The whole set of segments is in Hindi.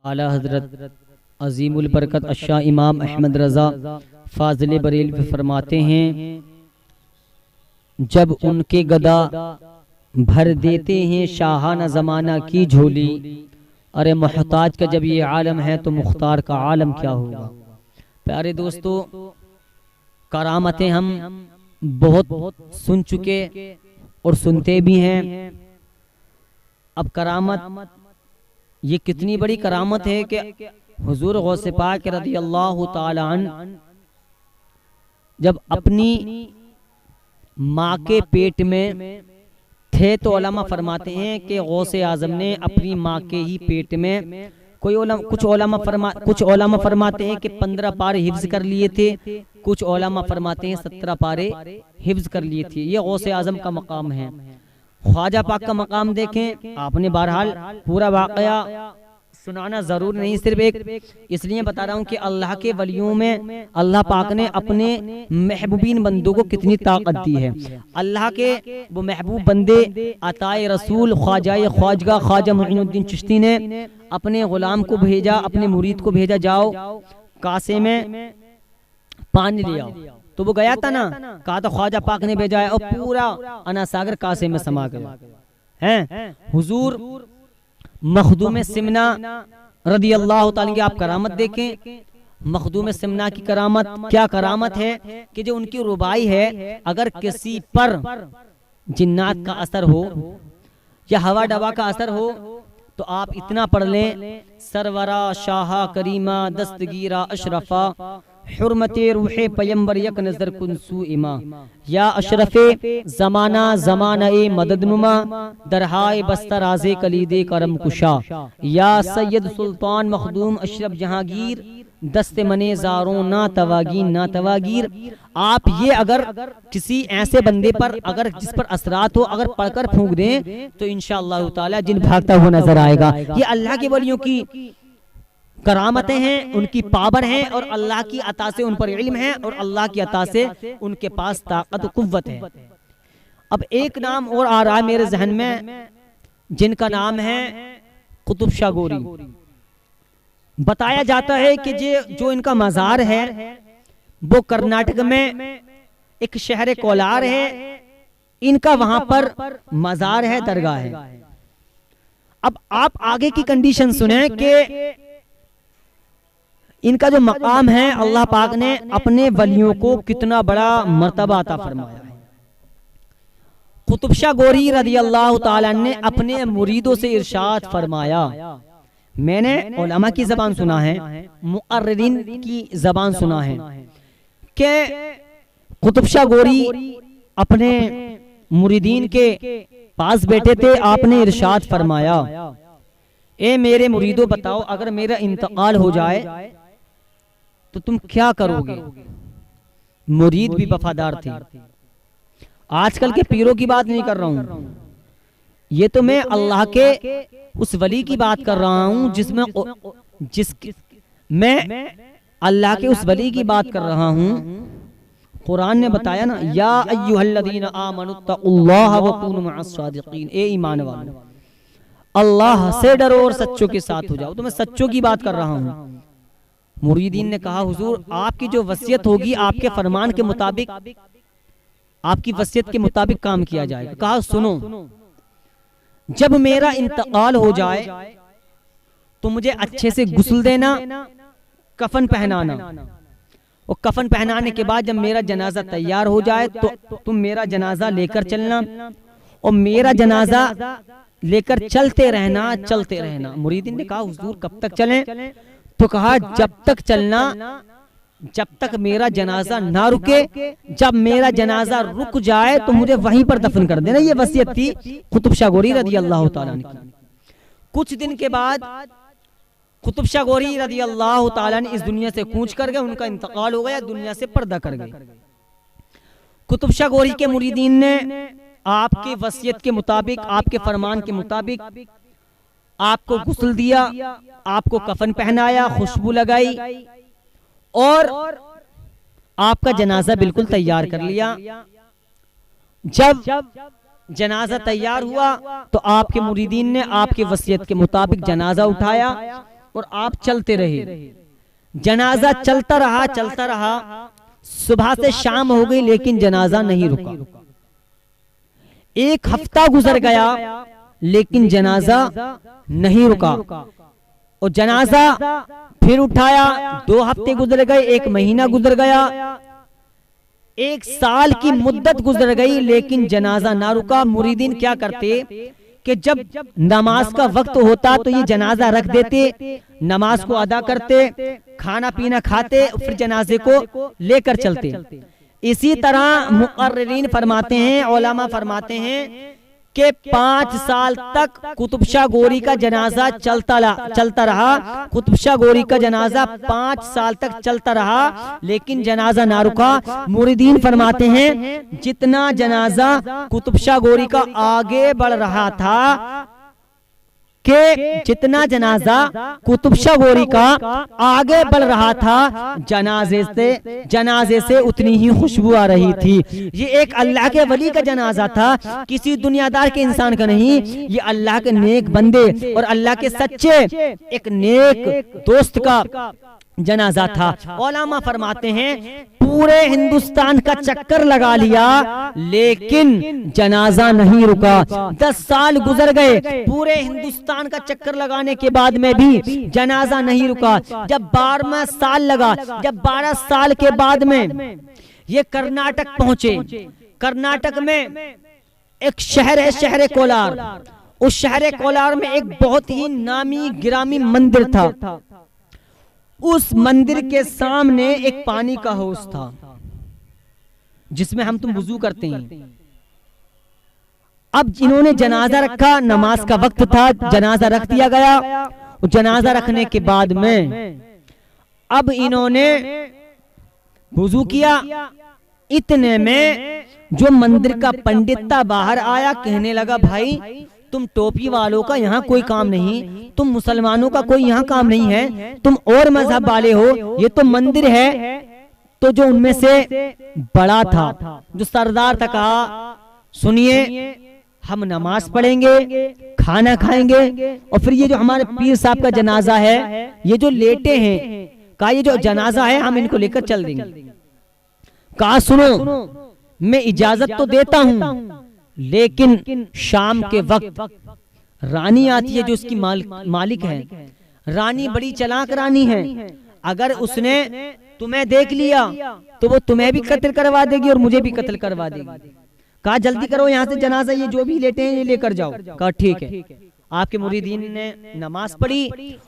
आला हजरत अजीमुल बरकत अशा इमाम अहमद रज़ा फाजिल बरेलवी फरमाते हैं, जब उनके गदा भर देते हैं शाहाना ज़माना की झोली। अरे मोहताज का जब ये आलम है तो मुख्तार का आलम क्या होगा। प्यारे दोस्तों, करामतें हम बहुत सुन चुके और सुनते भी हैं। अब करामत ये कितनी बड़ी करामत है कि हुजूर गौसे पाक रज़ियल्लाहु ताला अन्हु जब अपनी माँ के पेट में थे तो उलमा फरमाते हैं कि गौसे आजम ने अपनी माँ के ही पेट में कुछ उलमा फरमाते हैं कि 15 पारे हिफ्ज कर लिए थे, कुछ उलमा फरमाते हैं 17 पारे हिफ्ज कर लिए थे। ये गौसे आजम का मकाम है। ख्वाजा पाक का मकाम देखें, आपने बहरहाल पूरा वाकया सुनाना जरूर नहीं, सिर्फ एक इसलिए बता रहा हूँ कि अल्लाह के वलियों में अल्लाह पाक ने अपने महबूबीन बंदों को कितनी ताकत दी है। अल्लाह के वो महबूब बंदे अताए रसूल ख्वाजा ख्वाजा मुइनुद्दीन चिश्ती ने अपने गुलाम को भेजा, अपने मुरीद को भेजा, जाओ कासे में पानी ले आओ। तो वो गया था ना, कहा तो ख्वाजा पाक ने भेजा है और पूरा अना सागर कासे में समा गया है। हुजूर मखदूम सिमना रज़ियल्लाहु ताला की आप करामत देखें। मखदूम सिमना की करामत क्या करामत है कि जो उनकी रुबाई है, अगर किसी पर जिन्नात का असर हो या हवा डवा का असर हो तो आप इतना पढ़ लें, सरवरा शाहा करीमा दस्तगीरा अशरफा हुर्मते रूहे पैगंबर यक नजर कुनसू इमा, या अशरफे जमाना जमाना ए मददनुमा दरहाए बस्तराजे कलीदे करम कुशा, या सैयद सुल्तान मखदूम अशरफ जहांगीर दस्ते मने जारों ना तवागीर। आप ये अगर किसी ऐसे बंदे पर अगर जिस पर असरात हो अगर पढ़कर फूंक दें तो इंशाअल्लाह ताला जिन भागता हुआ नजर आएगा। ये अल्लाह के वलियों की करामतें हैं, उनकी पावर हैं और अल्लाह की अता से उन पर इल्म है और अल्लाह की अता से उनके पास ताकत कुव्वत है। अब एक नाम और आ रहा है मेरे जहन में, जिनका नाम है कुतुब शाह गोरी। बताया जाता है कि जो इनका मज़ार है वो कर्नाटक में एक शहर कोलार है, इनका वहां पर मज़ार है, दरगाह है। अब आप आगे की कंडीशन सुने कि इनका जो मकाम है अल्लाह पाक ने अपने वलियों को कितना बड़ा मर्तबा अता फरमाया है। कुतुब शाह गोरी रज़ियल्लाहु ताला ने अपने मुरीदों से इरशाद फरमाया, मैंने उलमा की जबान सुना है, मुअर्रिरीन की जबान सुना है कि कुतुब शाह गोरी अपने मुरीदीन के पास बैठे थे, आपने इरशाद फरमाया, ए मेरे मुरीदों बताओ अगर मेरा इंतकाल हो जाए तो तुम क्या करोगे। मुरीद भी वफादार थे। आजकल के पीरों की बात नहीं कर रहा हूं, ये तो मैं अल्लाह के उस वली की बात कर रहा हूं मैं अल्लाह के उस वली की बात कर रहा हूं। कुरान ने बताया ना, या अय्युहल्लज़ीना आमनुत्तकुल्लाह व कूनू मअस सादिकीन, ए ईमान वालों अल्लाह से डरो और सच्चों के साथ हो जाओ। तो मैं सच्चों की बात कर रहा हूं। मुरीदीन ने कहा, हुजूर आपकी जो वसीयत होगी आपके फरमान के मुताबिक, आपकी वसीयत के मुताबिक काम किया जाएगा। कहा सुनो, जब मेरा इंतकाल हो जाए तो मुझे अच्छे से गुस्ल देना, कफन पहनाना, और कफन पहनाने के बाद जब मेरा जनाजा तैयार हो जाए तो तुम मेरा जनाजा लेकर चलना और मेरा जनाजा लेकर चलते रहना। मुरीदीन ने कहा, हुजूर कब तक चलें? तो कहा, जब तक चलना जब तक मेरा जनाजा ना रुके, जब मेरा जनाजा रुक जाए तो मुझे वहीं पर दफन कर देना। ये वसीयत थी कुतुब शाह गोरी रज़ियल्लाहु ताला ने की। कुछ दिन के बाद कुतुब शाह गोरी रज़ियल्लाहु ताला ने इस दुनिया से कूच कर गए, उनका इंतकाल हो गया, दुनिया से पर्दा कर गए। कुतुब शाह गोरी के मुरीदीन ने आपके वसीयत के मुताबिक, आपके फरमान के मुताबिक आपको गुस्ल दिया, आपको कफन पहनाया, खुशबू लगाई और आपका जनाजा बिल्कुल तैयार कर लिया। जब जनाजा तैयार हुआ तो आपके मुरीदीन ने आपके वसीयत के मुताबिक जनाजा उठाया और आप चलते रहे। जनाजा चलता रहा, सुबह से शाम हो गई लेकिन जनाजा नहीं रुका। एक हफ्ता गुजर गया लेकिन जनाजा नहीं रुका, और जनाजा फिर उठाया, 2 हफ्ते गुजर गए, 1 महीना गुजर गया, 1 साल की मुद्दत गुजर गई लेकिन जनाजा ना रुका। मुरीदीन क्या करते कि जब नमाज का वक्त होता तो ये जनाजा रख देते, नमाज को अदा करते, खाना पीना खाते, फिर जनाजे को लेकर चलते। इसी तरह मुक़र्रिरीन फरमाते हैं, उलमा फरमाते हैं कि 5 साल तक कुतुब शाह गोरी का जनाजा चलता रहा। कुतुब शाह गोरी का जनाजा 5 साल तक चलता रहा लेकिन जनाजा ना रुका। मुरीदीन फरमाते हैं जितना जनाजा कुतुब शाह गोरी का आगे बढ़ रहा था, कि जितना जनाजा कुतुब शाह गोरी का आगे बढ़ रहा था, जनाजे से उतनी ही खुशबू आ रही थी। ये एक अल्लाह के वली का जनाजा था, किसी दुनियादार के इंसान का नहीं। ये अल्लाह के नेक बंदे और अल्लाह के सच्चे एक नेक दोस्त का जनाजा था। उलमा फरमाते हैं पूरे हिंदुस्तान का चक्कर लगा लिया लेकिन जनाजा नहीं रुका। 10 साल गुजर गए, पूरे हिंदुस्तान का चक्कर लगाने के बाद में भी जनाजा नहीं रुका। जब 12वां साल लगा, जब 12 साल के बाद में ये कर्नाटक पहुंचे। कर्नाटक में एक शहर है, शहर कोलार। उस शहर कोलार में एक बहुत ही नामी गिरामी मंदिर था। उस मंदिर के सामने एक पानी का हौज था जिसमें हम तुम वुजू करते हैं। अब इन्होंने जनाजा रखा, नमाज का वक्त था, जनाजा रख दिया गया। जनाजा रखने के बाद में अब इन्होंने वुजू किया। इतने में जो मंदिर का पंडित था बाहर आया, कहने लगा भाई तुम टोपी वालों का यहाँ कोई काम नहीं, तुम मुसलमानों का कोई यहाँ काम नहीं है, तुम और मजहब वाले हो, ये तो मंदिर है। तो जो उनमें से बड़ा था, जो सरदार था, कहा सुनिए हम नमाज पढ़ेंगे, खाना खाएंगे, और फिर ये जो हमारे पीर साहब का जनाजा है, ये जो लेटे हैं, कहा ये जो जनाजा है हम इनको लेकर चल देंगे। कहा सुनो मैं इजाजत तो देता हूँ लेकिन शाम के वक्त रानी आती है जो उसकी मालिक है। रानी बड़ी चालाक रानी है, अगर उसने तुम्हें देख लिया तो वो तुम्हें भी कत्ल करवा देगी और मुझे भी कत्ल करवा देगी। कहा जल्दी करो यहाँ से जनाजा ये जो भी लेटे हैं ये लेकर जाओ। कहा ठीक है। आपके मुरीदीन ने नमाज पढ़ी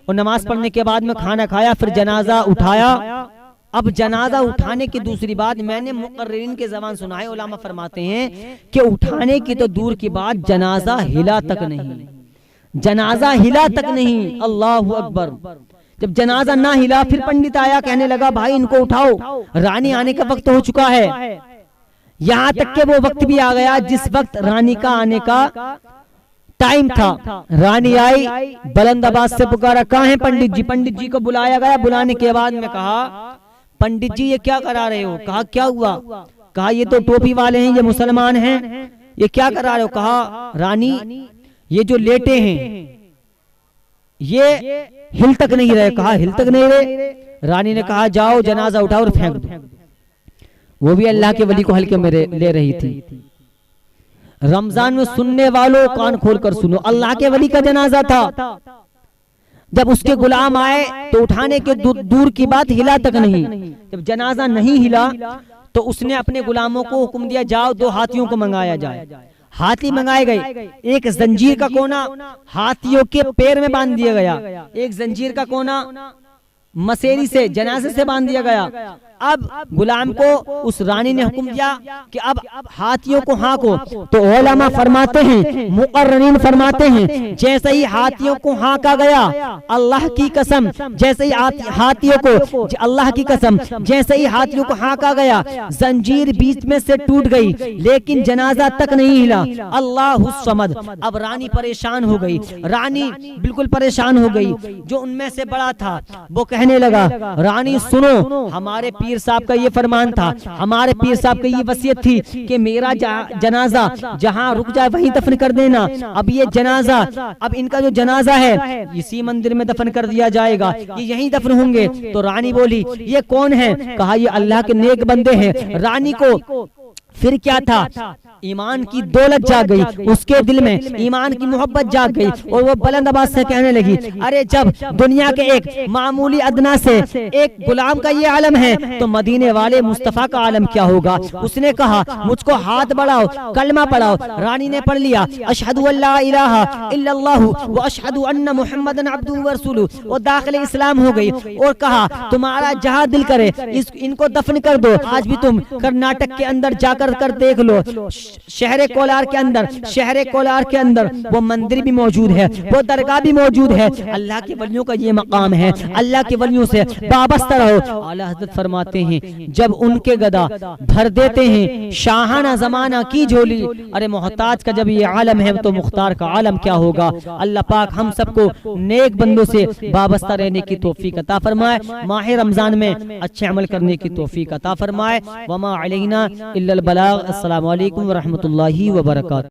और नमाज पढ़ने के बाद में खाना खाया, फिर जनाजा उठाया। अब जनाजा उठाने की दूसरी बात मैंने मुक़र्रिरीन के ज़बान सुना है, उलमा फरमाते हैं कि उठाने की तो दूर की बात, जनाजा हिला तक नहीं, जनाजा हिला तक नहीं। अल्लाहु अकबर। जब जनाजा ना हिला फिर पंडित आया, कहने लगा भाई इनको उठाओ, रानी आने का वक्त हो चुका है। यहाँ तक के वो वक्त भी आ गया जिस वक्त रानी का आने का टाइम था। रानी आई, बुलंद आवाज से पुकारा कहाँ है पंडित जी। पंडित जी को बुलाया गया। बुलाने के बाद में कहा पंडित जी ये क्या करा रहे हो। कहा क्या हुआ। कहा ये तो टोपी वाले हैं, ये मुसलमान हैं, ये क्या करा रहे हो। कहा रानी ये जो लेटे हैं ये हिल तक नहीं रहे। कहा हिल तक नहीं रहे। रानी ने कहा जाओ जनाजा उठाओ और फेंक दो। वो भी अल्लाह के वली को हल्के में ले रही थी। रमजान में सुनने वालों कान खोलकर सुनो, अल्लाह के वली का जनाजा था। जब उसके गुलाम आए तो उठाने के दूर की बात हिला तक नहीं। जब जनाजा नहीं हिला तो उसने अपने गुलामों को हुक्म दिया जाओ 2 हाथियों को मंगाया जाए। हाथी मंगाए गए। एक जंजीर का कोना हाथियों के पैर में बांध दिया गया, एक जंजीर का कोना मसेरी से जनाजे से बांध दिया गया। अब गुलाम को उस रानी ने हुक्म दिया कि अब हाथियों को हाँको। तो उलमा फरमाते हैं, मुक़र्रिरीन फरमाते हैं, जैसे ही हाथियों को हाँका गया, अल्लाह की कसम, जैसे ही हाथियों को, अल्लाह की कसम, जैसे ही हाथियों को हाँका गया, जंजीर बीच में से टूट गई लेकिन जनाजा तक नहीं हिला। अल्लाहु समद। अब रानी परेशान हो गई, रानी बिल्कुल परेशान हो गई। जो उनमें से बड़ा था वो कहने लगा रानी सुनो, हमारे पीर पीर साहब का ये फरमान था, हमारे पीर साहब की ये वसीयत थी कि मेरा जनाजा जहाँ रुक जाए वहीं दफन कर देना। अब ये जनाजा, अब इनका जो जनाजा है इसी मंदिर में दफन कर दिया जाएगा, ये यहीं दफन होंगे। तो रानी बोली ये कौन है? कहा ये अल्लाह के नेक बंदे हैं। रानी को फिर क्या था, ईमान की दौलत जाग गई, उसके दिल में ईमान की मोहब्बत जाग गई और वो बुलंद आवाज से कहने लगी, अरे जब दुनिया के एक मामूली अदना से एक गुलाम का ये आलम है तो मदीने वाले मुस्तफा का आलम क्या होगा। उसने कहा मुझको हाथ बढ़ाओ, कलमा पढ़ाओ। रानी ने पढ़ लिया, अशहदु अल्ला इलाहा इल्लल्लाहु व अशहदु अन्ना मुहम्मदन अब्दुहु व रसूलुहु, और दाखिल इस्लाम हो गई। और कहा तुम्हारा जहां दिल करे इनको दफन कर दो। आज भी तुम कर्नाटक के अंदर जाकर देख लो, शहर कोलार के अंदर वो मंदिर भी मौजूद है, वो दरगाह भी मौजूद है। अल्लाह के वलियों का ये मकाम है, अल्लाह के वलियों से वाबस्ता रहो। आला हज़रत फरमाते हैं जब उनके गदा भर देते हैं शाहाना जमाना की झोली, अरे मोहताज का जब ये आलम है तो मुख्तार का आलम क्या होगा। अल्लाह पाक हम सबको नेक बंदों से वाबस्ता रहने की तौफीक अता फरमाए, माह रमजान में अच्छे अमल करने की तौफीक अता फरमाए। वमा अलैना इल्लल बलाग। अस्सलामु अलैकुम व रहमतुल्लाहि व बरकातहू।